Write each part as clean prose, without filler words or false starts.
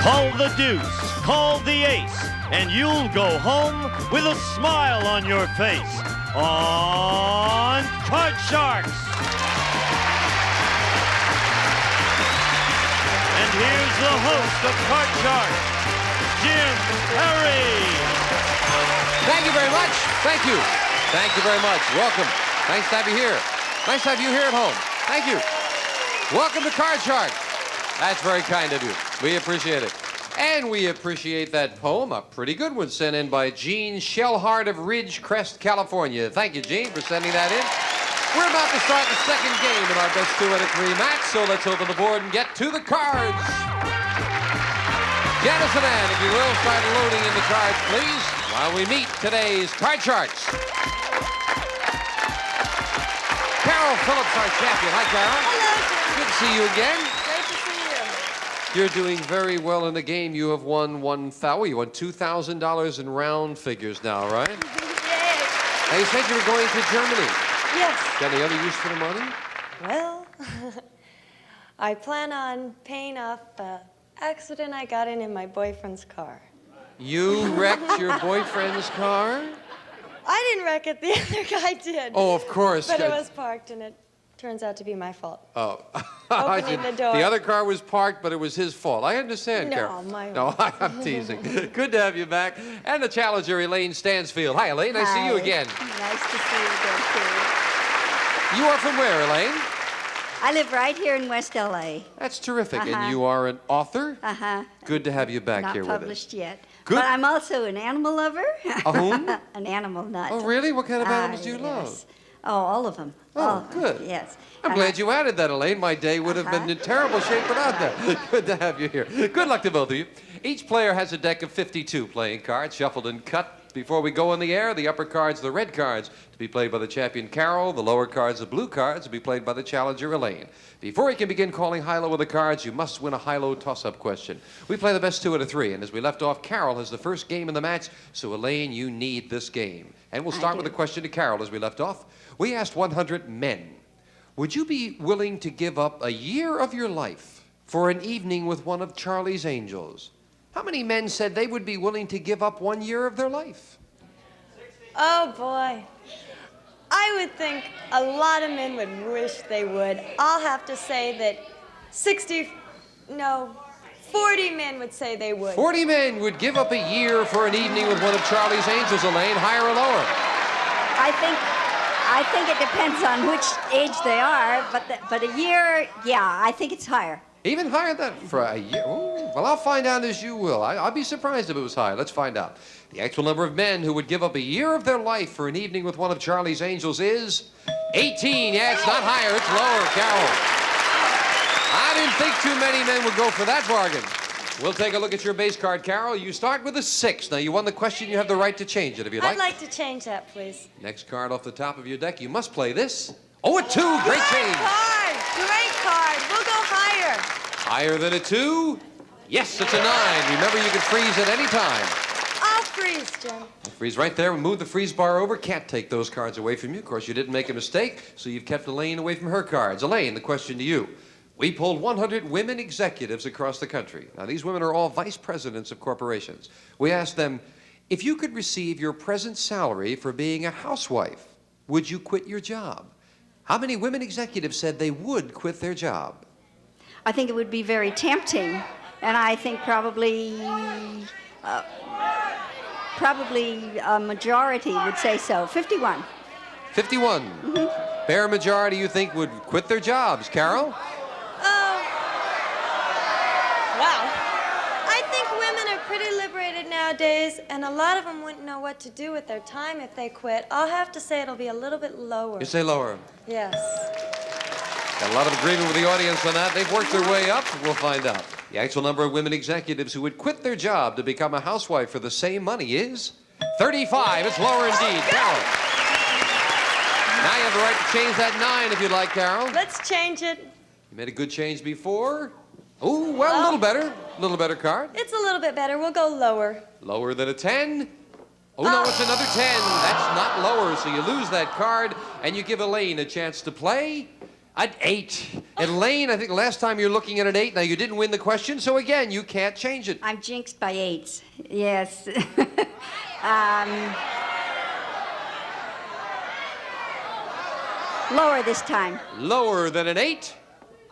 Call the deuce, call the ace, and you'll go home with a smile on your face on Card Sharks. And here's the host of Card Sharks, Jim Perry. Thank you very much. Thank you. Thank you very much. Welcome. Nice to have you here. Nice to have you here at home. Thank you. Welcome to Card Sharks. That's very kind of you. We appreciate it. And we appreciate that poem, a pretty good one, sent in by Gene Shellhart of Ridgecrest, California. Thank you, Gene, for sending that in. We're about to start the second game in our best 2 out of 3 match, so let's open the board and get to the cards. Janice and Ann, if you will, start loading in the cards, please, while we meet today's Card Sharks. Carol Phillips, our champion. Hi, Carol. Hello. Good to see you again. Great to see you. You're doing very well in the game. You have won you won $2,000 in round figures now, right? Yay. Now, you said you were going to Germany. Yes. Got any other use for the money? Well, I plan on paying off the accident I got in my boyfriend's car. You wrecked your boyfriend's car? I didn't wreck it. The other guy did. Oh, of course. But it was parked, and it turns out to be my fault. Oh. Opening the door. The other car was parked, but it was his fault. I understand, No, Carol. my No, I'm teasing. Good to have you back. And the challenger, Elaine Stansfield. Hi, Elaine. Nice to see you again. Nice to see you again, too. You are from where, Elaine? I live right here in West L.A. That's terrific. Uh-huh. And you are an author? Uh-huh. Good to have you back Not here with us. published yet. Good. But I'm also an animal lover. A whom? An animal nut. Oh, really? What kind of animals do you yes. love? Oh, all of them. Oh, All of them, good. Yes. I'm glad you added that, Elaine. My day would have been in terrible shape without that. Good to have you here. Good luck to both of you. Each player has a deck of 52 playing cards, shuffled and cut. Before we go in the air, the upper cards, the red cards, to be played by the champion, Carol. The lower cards, the blue cards, to be played by the challenger, Elaine. Before we can begin calling high-low with the cards, you must win a high-low toss-up question. We play the best 2 out of 3, and as we left off, Carol has the first game in the match, so Elaine, you need this game. And we'll start with a question to Carol as we left off. We asked 100 men, would you be willing to give up a year of your life for an evening with one of Charlie's Angels? How many men said they would be willing to give up 1 year of their life? Oh, boy. I would think a lot of men would wish they would. I'll have to say that 40 men would say they would. 40 men would give up a year for an evening with one of Charlie's Angels, Elaine. Higher or lower? I think it depends on which age they are, but a year, yeah, I think it's higher. Even higher than for a year? Ooh, well, I'll find out as you will. I'll be surprised if it was higher. Let's find out. The actual number of men who would give up a year of their life for an evening with one of Charlie's Angels is 18. Yeah, it's not higher, it's lower, Carol. I didn't think too many men would go for that bargain. We'll take a look at your base card, Carol. You start with a 6. Now, you won the question. You have the right to change it if you'd like. I'd like to change that, please. Next card off the top of your deck. You must play this. Oh, a 2. Great change. Great card. We'll go higher. Higher than a 2? Yes, it's a 9. Remember, you can freeze at any time. I'll freeze, Jim. Freeze right there. Move the freeze bar over. Can't take those cards away from you. Of course, you didn't make a mistake, so you've kept Elaine away from her cards. Elaine, the question to you. We polled 100 women executives across the country. Now, these women are all vice presidents of corporations. We asked them, if you could receive your present salary for being a housewife, would you quit your job? How many women executives said they would quit their job? I think it would be very tempting, and I think probably a majority would say so. 51. 51. Mm-hmm. Bare majority, you think, would quit their jobs. Carol? Wow. I think women are pretty liberated nowadays, and a lot of them wouldn't know what to do with their time if they quit. I'll have to say it'll be a little bit lower. You say lower. Yes. Got a lot of agreement with the audience on that. They've worked their way up. We'll find out. The actual number of women executives who would quit their job to become a housewife for the same money is 35. It's lower indeed. Carol. Now you have the right to change that 9 if you'd like, Carol. Let's change it. You made a good change before. Oh, well, a little better. A little better card. It's a little bit better. We'll go lower. Lower than a 10. Oh, no, it's another 10. That's not lower, so you lose that card, and you give Elaine a chance to play. An 8. Elaine, I think last time you're looking at an 8. Now, you didn't win the question, so again, you can't change it. I'm jinxed by 8s. Yes. Lower this time. Lower than an 8?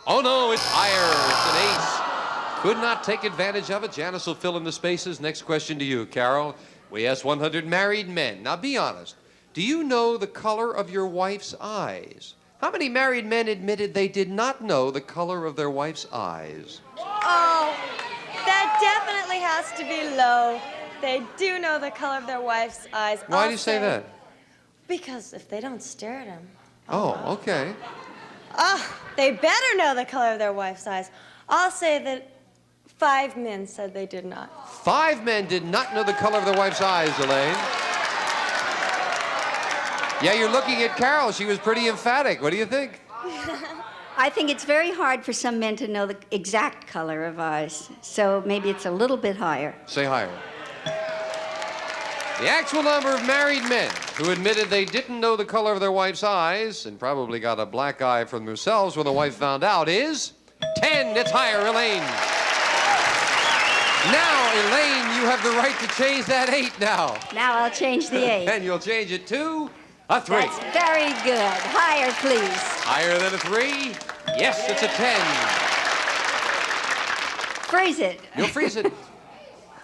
Oh, no, it's higher. It's an ace. Could not take advantage of it. Janice will fill in the spaces. Next question to you, Carol. We asked 100 married men. Now, be honest. Do you know the color of your wife's eyes? How many married men admitted they did not know the color of their wife's eyes? Oh, that definitely has to be low. They do know the color of their wife's eyes. Why do you say that? Because if they don't stare at him. Oh, okay. They better know the color of their wife's eyes. I'll say that 5 men said they did not. 5 men did not know the color of their wife's eyes, Elaine. Yeah, you're looking at Carol. She was pretty emphatic. What do you think? I think it's very hard for some men to know the exact color of eyes, so maybe it's a little bit higher. Say higher. The actual number of married men who admitted they didn't know the color of their wife's eyes and probably got a black eye from themselves when the wife found out is 10. It's higher, Elaine. Now, Elaine, you have the right to change that 8 now. Now I'll change the 8. And you'll change it to a 3. That's very good. Higher, please. Higher than a 3? Yes, it's a 10. Freeze it. You'll freeze it.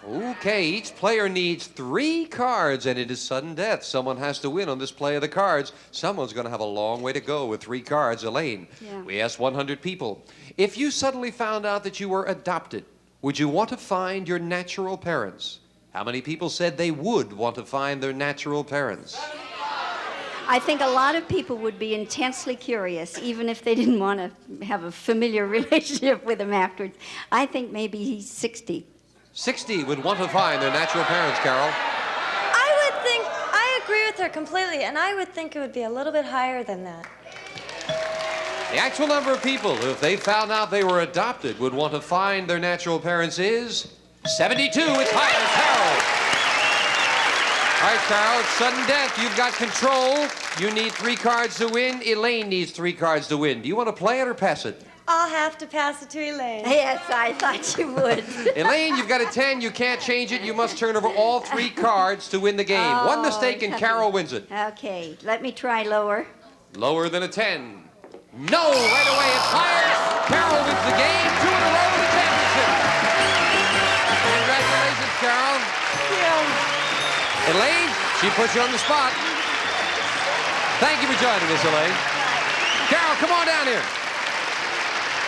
Okay, each player needs 3 cards, and it is sudden death. Someone has to win on this play of the cards. Someone's going to have a long way to go with 3 cards. Elaine, we asked 100 people. If you suddenly found out that you were adopted, would you want to find your natural parents? How many people said they would want to find their natural parents? I think a lot of people would be intensely curious, even if they didn't want to have a familiar relationship with them afterwards. I think maybe he's 60. 60 would want to find their natural parents, Carol. I agree with her completely, and I would think it would be a little bit higher than that. The actual number of people who, if they found out they were adopted, would want to find their natural parents is 72. It's higher, Carol. All right, Carol, it's sudden death. You've got control. You need 3 cards to win. Elaine needs 3 cards to win. Do you want to play it or pass it? I'll have to pass it to Elaine. Yes, I thought you would. Elaine, you've got a 10. You can't change it. You must turn over all 3 cards to win the game. One mistake and Carol wins it. Okay, let me try lower. Lower than a 10. No, right away, it's higher. Carol wins the game. 2 in a row with the championship. Congratulations, Carol. Elaine, she put you on the spot. Thank you for joining us, Elaine. Carol, come on down here.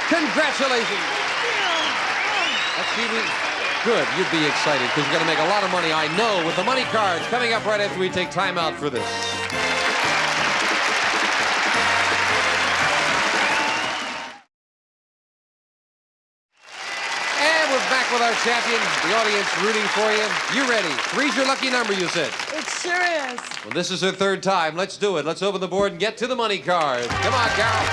Congratulations. Let's see. Good, you'd be excited because you're going to make a lot of money, I know, with the money cards coming up right after we take time out for this. And we're back with our champion, the audience rooting for you. You ready? 3's your lucky number, you said. It sure is. Well, this is her 3rd time. Let's do it. Let's open the board and get to the money cards. Come on, Carol.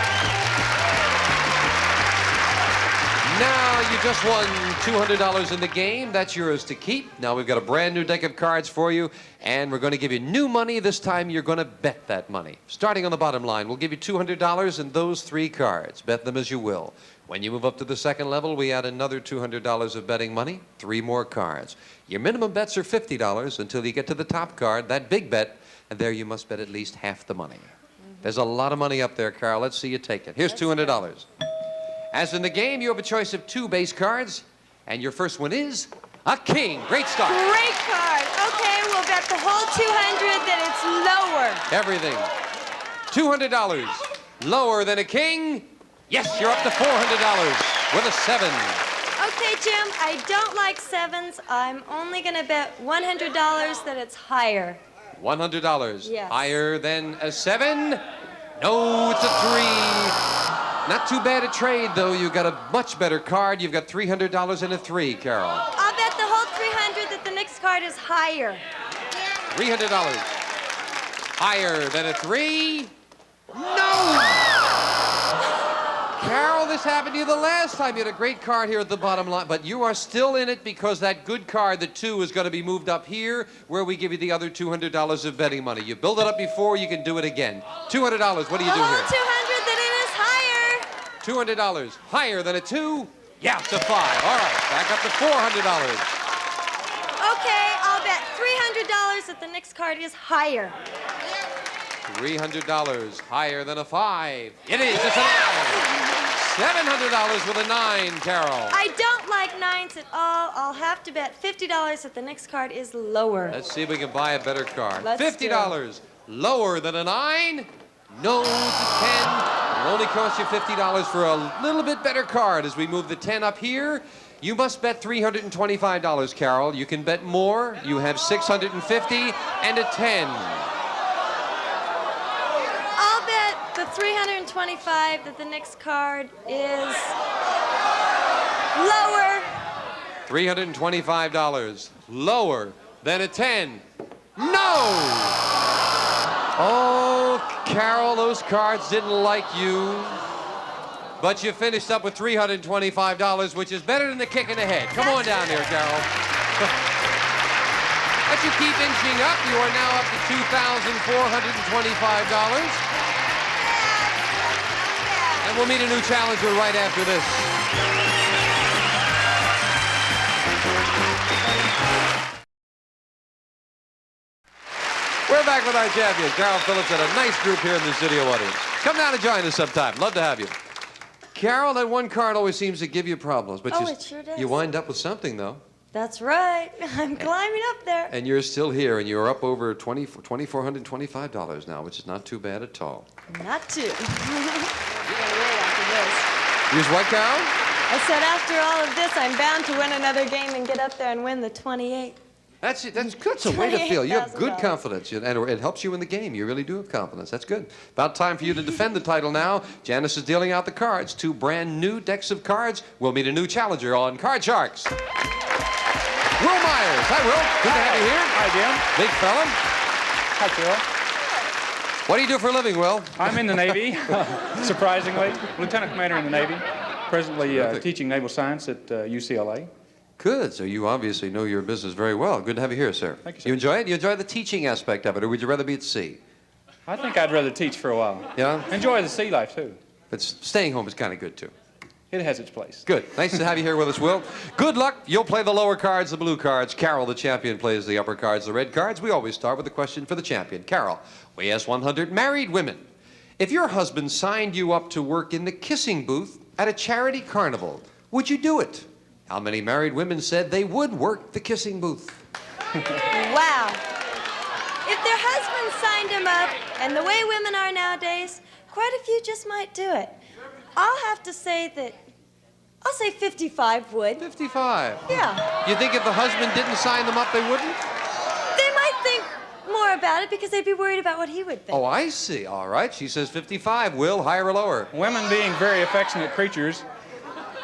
Now, you just won $200 in the game. That's yours to keep. Now, we've got a brand new deck of cards for you, and we're going to give you new money. This time, you're going to bet that money. Starting on the bottom line, we'll give you $200 in those 3 cards. Bet them as you will. When you move up to the 2nd level, we add another $200 of betting money, 3 more cards. Your minimum bets are $50 until you get to the top card, that big bet, and there you must bet at least half the money. There's a lot of money up there, Carol. Let's see you take it. Here's $200. As in the game, you have a choice of 2 base cards, and your first one is a king. Great start. Great card. Okay, we'll bet the whole 200 that it's lower. Everything. $200. Lower than a king? Yes, you're up to $400 with a 7. Okay, Jim, I don't like 7s. I'm only going to bet $100 that it's higher. $100. Yes. Higher than a 7? No, it's a 3. Not too bad a trade, though. You've got a much better card. You've got $300 and a 3, Carol. I'll bet the whole 300 that the next card is higher. $300. Higher than a 3? No! Carol, this happened to you the last time. You had a great card here at the bottom line, but you are still in it because that good card, the 2, is going to be moved up here where we give you the other $200 of betting money. You built it up before, you can do it again. $200, what do you do The whole here? 200 that it is higher. $200. Higher than a 2? Yeah, it's a 5. All right, back up to $400. Okay, I'll bet $300 that the next card is higher. $300. Higher than a 5. It is. It's a 9. $700 with a 9, Carol. I don't like 9s at all. I'll have to bet $50 that the next card is lower. Let's see if we can buy a better card. Let's $50. Lower than a 9? No to 10. It'll only cost you $50 for a little bit better card. As we move the 10 up here, you must bet $325, Carol. You can bet more. You have $650 and a 10. I'll bet the $325 that the next card is lower. $325. Lower than a 10. No! Oh, Carol, those cards didn't like you. But you finished up with $325, which is better than the kick in the head. Come on down here, Carol. But you keep inching up. You are now up to $2,425. And we'll meet a new challenger right after this. We're back with our champion, Carol Phillips, and a nice group here in the studio audience. Come down and join us sometime. Love to have you. Carol, that one card always seems to give you problems. But it sure does. You wind up with something, though. That's right. I'm climbing up there. And you're still here, and you're up over $2,425 now, which is not too bad at all. Not too. You're gonna wait after this. Use what, Carol? I said after all of this, I'm bound to win another game and get up there and win the 28. That's good. That's a way to feel. You have good $28,000. confidence, and it helps you in the game. You really do have confidence. That's good. About time for you to defend the title now. Janice is dealing out the cards. 2 brand new decks of cards. We'll meet a new challenger on Card Sharks. Will Myers. Hi, Will. Good to have you here. Hi, Jim. Big fella. Hi, Carol. What do you do for a living, Will? I'm in the Navy, surprisingly. Lieutenant Commander in the Navy. Presently teaching naval science at UCLA. Good. So you obviously know your business very well. Good to have you here, sir. Thank you, sir. You enjoy it? You enjoy the teaching aspect of it, or would you rather be at sea? I think I'd rather teach for a while. Yeah? Enjoy the sea life, too. But staying home is kind of good, too. It has its place. Good. Nice to have you here with us, Will. Good luck. You'll play the lower cards, the blue cards. Carol, the champion, plays the upper cards, the red cards. We always start with a question for the champion. Carol, we ask 100 married women. If your husband signed you up to work in the kissing booth at a charity carnival, would you do it? How many married women said they would work the kissing booth? Wow. If their husband signed them up, and the way women are nowadays, quite a few just might do it. I'll have to say that, I'll say 55 would. 55. Yeah. You think if the husband didn't sign them up, they wouldn't? They might think more about it because they'd be worried about what he would think. Oh, I see. All right. She says 55. Will, higher or lower? Women being very affectionate creatures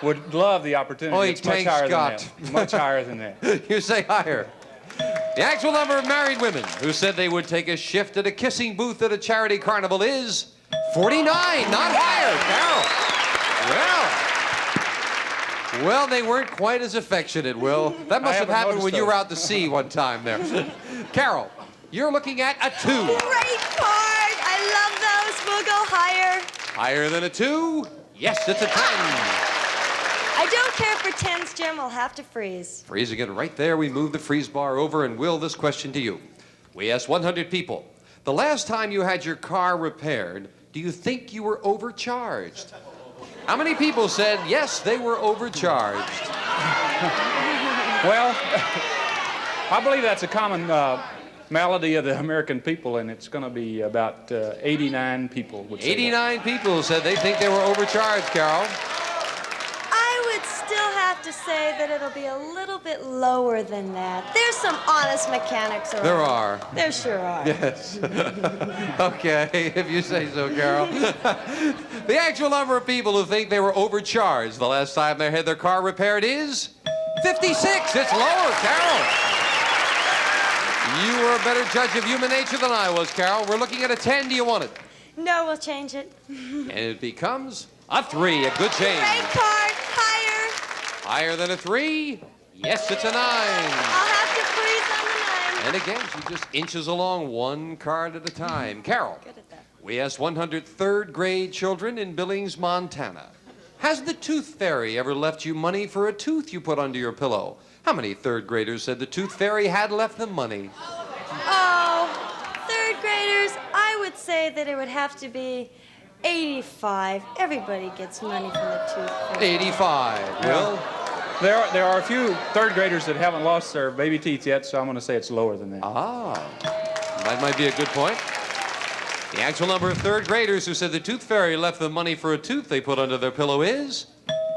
would love the opportunity. Oh, it's much higher than that. Much higher than that. You say higher. The actual number of married women who said they would take a shift at a kissing booth at a charity carnival is 49, not higher, Carol. Well, they weren't quite as affectionate, Will. That must have happened when you were out to sea one time there. Carol, you're looking at a 2. Great card. I love those. We'll go higher. Higher than a 2? Yes, it's a 10. I don't care for 10s, Jim. We'll have to freeze. Freezing it right there. We move the freeze bar over, and Will, this question to you. We asked 100 people. The last time you had your car repaired, do you think you were overcharged? How many people said, yes, they were overcharged? Well, I believe that's a common malady of the American people, and it's going to be about 89 people would say 89 people said they think they were overcharged, Carol. I would still have to say that it'll be a little bit lower than that. There's some honest mechanics around. There are. There sure are. Yes. Okay, if you say so, Carol. The actual number of people who think they were overcharged the last time they had their car repaired is 56. It's lower, Carol. You were a better judge of human nature than I was, Carol. We're looking at a 10. Do you want it? No, we'll change it. And it becomes a 3, a good change. Great card. Higher. Higher than a 3? Yes, it's a 9. I'll have to freeze on the 9. And again, she just inches along one card at a time. Carol, Good at that. we asked 100 third grade children in Billings, Montana. Has the tooth fairy ever left you money for a tooth you put under your pillow? How many third graders said the tooth fairy had left them money? Oh, third graders, I would say that it would have to be 85. Everybody gets money from the tooth fairy. 85. Will? There are a few third graders that haven't lost their baby teeth yet, so I'm going to say it's lower than that. Ah, that might be a good point. The actual number of third graders who said the tooth fairy left them money for a tooth they put under their pillow is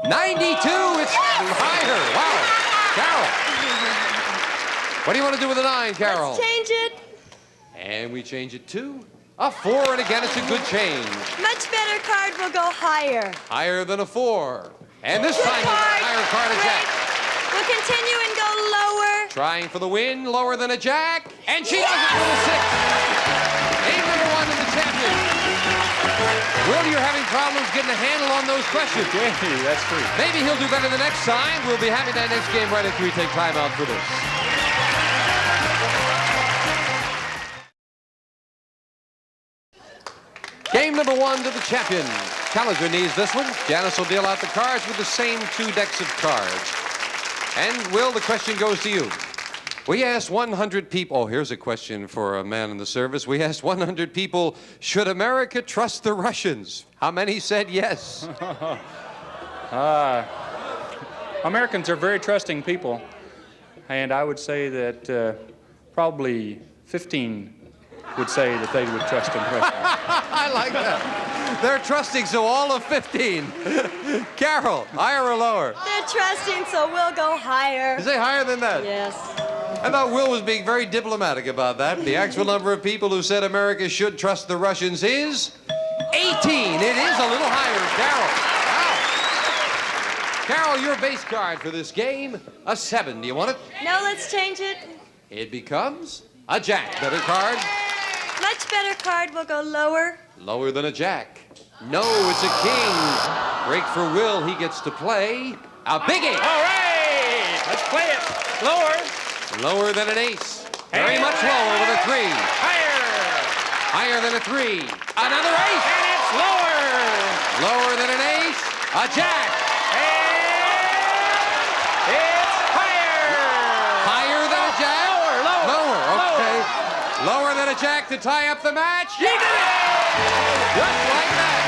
92. It's higher. Wow. Carol. What do you want to do with a 9, Carol? Let's change it. And we change it to a 4, and again, it's a good change. Much better card will go higher. Higher than a 4. And this Good time, we've got a card. higher card, a jack. We'll continue and go lower. Trying for the win, lower than a jack, and she does it with a 6. Game number 1 in the champion. Will, you're having problems getting a handle on those questions. Okay, that's true. Maybe he'll do better the next time. We'll be having that next game right after we take time out for this. Game number 1 to the champion. Challenger needs this one. Janice will deal out the cards with the same 2 decks of cards. And, Will, the question goes to you. We asked 100 people. Oh, here's a question for a man in the service. We asked 100 people, should America trust the Russians? How many said yes? Americans are very trusting people, and I would say that probably 15 would say that they would trust in Russia. I like that. They're trusting, so all of 15. Carol, higher or lower? They're trusting, so we'll go higher. Is it higher than that? Yes. I thought Will was being very diplomatic about that. The actual number of people who said America should trust the Russians is 18. It is a little higher, Carol. Wow. Carol, your base card for this game, a 7. Do you want it? No, let's change it. It becomes a jack. Better card. Much better card will go lower. Lower than a jack. No, it's a king. Break for Will. He gets to play a biggie. All right, let's play it. Lower. Lower than an ace. Very much lower with a 3. Higher. Higher than a 3. Another ace. And it's lower. Lower than an ace. A jack. And it's higher. Higher than a jack. Lower. Okay. Lower than a jack to tie up the match. He did it. Just like that.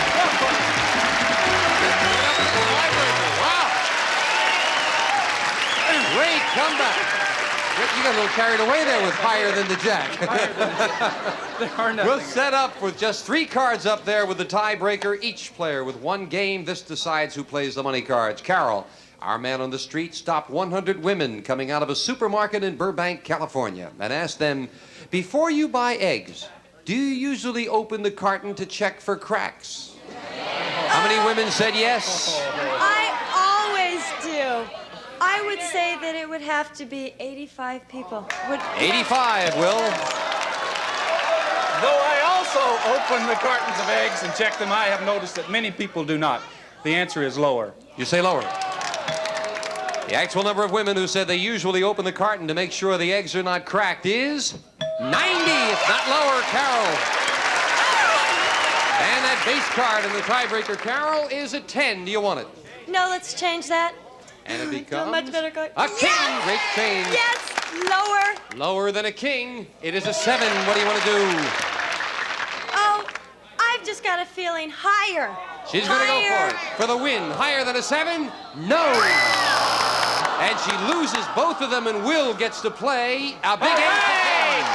Wow. Great comeback. You got a little carried away there with higher than the jack. We'll set up with just 3 cards up there with the tiebreaker. Each player with 1 game. This decides who plays the money cards. Carol, our man on the street, stopped 100 women coming out of a supermarket in Burbank, California, and asked them, before you buy eggs, do you usually open the carton to check for cracks? How many women said yes? I always do. I would say that it would have to be 85 people. 85, Will. Though I also open the cartons of eggs and check them, I have noticed that many people do not. The answer is lower. You say lower. The actual number of women who said they usually open the carton to make sure the eggs are not cracked is 90. It's not lower, Carol. And that base card in the tiebreaker, Carol, is a 10. Do you want it? No, let's change that. And it becomes much better card. a king. Yes! Great change. Yes, lower. Lower than a king. It is a 7. What do you want to do? Oh, I've just got a feeling higher. She's going to go for it. For the win. Higher than a 7? No. And she loses both of them, and Will gets to play a big ace again.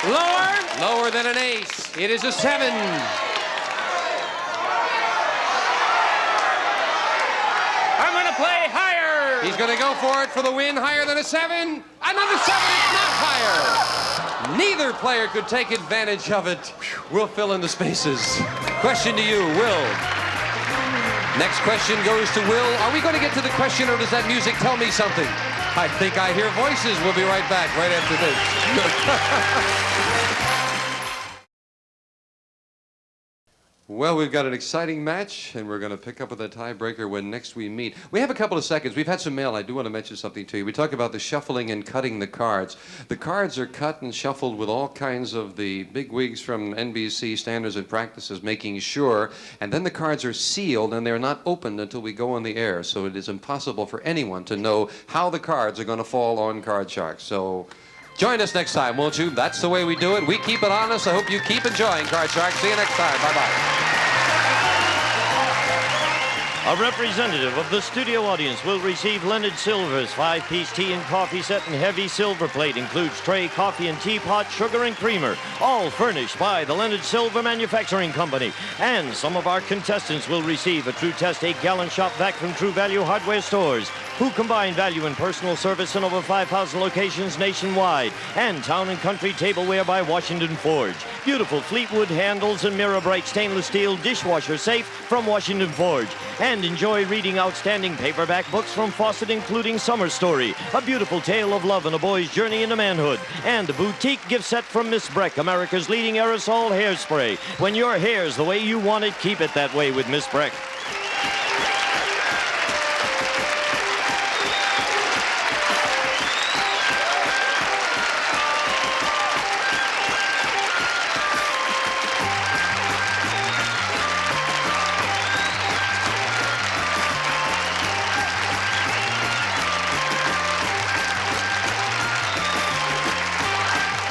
Lower. Lower than an ace. It is a 7. I'm going to play higher. He's going to go for it for the win. Higher than a 7. Another 7. It's not higher. Neither player could take advantage of it. We'll fill in the spaces. Question to you, Will. Next question goes to Will. Are we going to get to the question, or does that music tell me something? I think I hear voices. We'll be right back right after this. Well, we've got an exciting match, and we're going to pick up with a tiebreaker when next we meet. We have a couple of seconds. We've had some mail. I do want to mention something to you. We talk about the shuffling and cutting the cards. The cards are cut and shuffled with all kinds of the big wigs from NBC Standards and Practices making sure, and then the cards are sealed and they're not opened until we go on the air, so it is impossible for anyone to know how the cards are going to fall on Card Sharks. So join us next time, won't you? That's the way we do it. We keep it honest. I hope you keep enjoying Card Sharks. See you next time. Bye-bye. A representative of the studio audience will receive Leonard Silver's 5-piece tea and coffee set and heavy silver plate. Includes tray, coffee and teapot, sugar and creamer. All furnished by the Leonard Silver Manufacturing Company. And some of our contestants will receive a True Test 8-gallon shop vac from True Value Hardware Stores, who combine value and personal service in over 5,000 locations nationwide. And Town and Country Tableware by Washington Forge. Beautiful Fleetwood handles and mirror bright stainless steel dishwasher safe from Washington Forge. And enjoy reading outstanding paperback books from Fawcett, including Summer Story, A Beautiful Tale of Love and a Boy's Journey into Manhood, and a boutique gift set from Miss Breck, America's leading aerosol hairspray. When your hair's the way you want it, keep it that way with Miss Breck.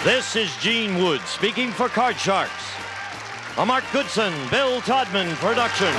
This is Gene Wood speaking for Card Sharks. A Mark Goodson, Bill Todman production.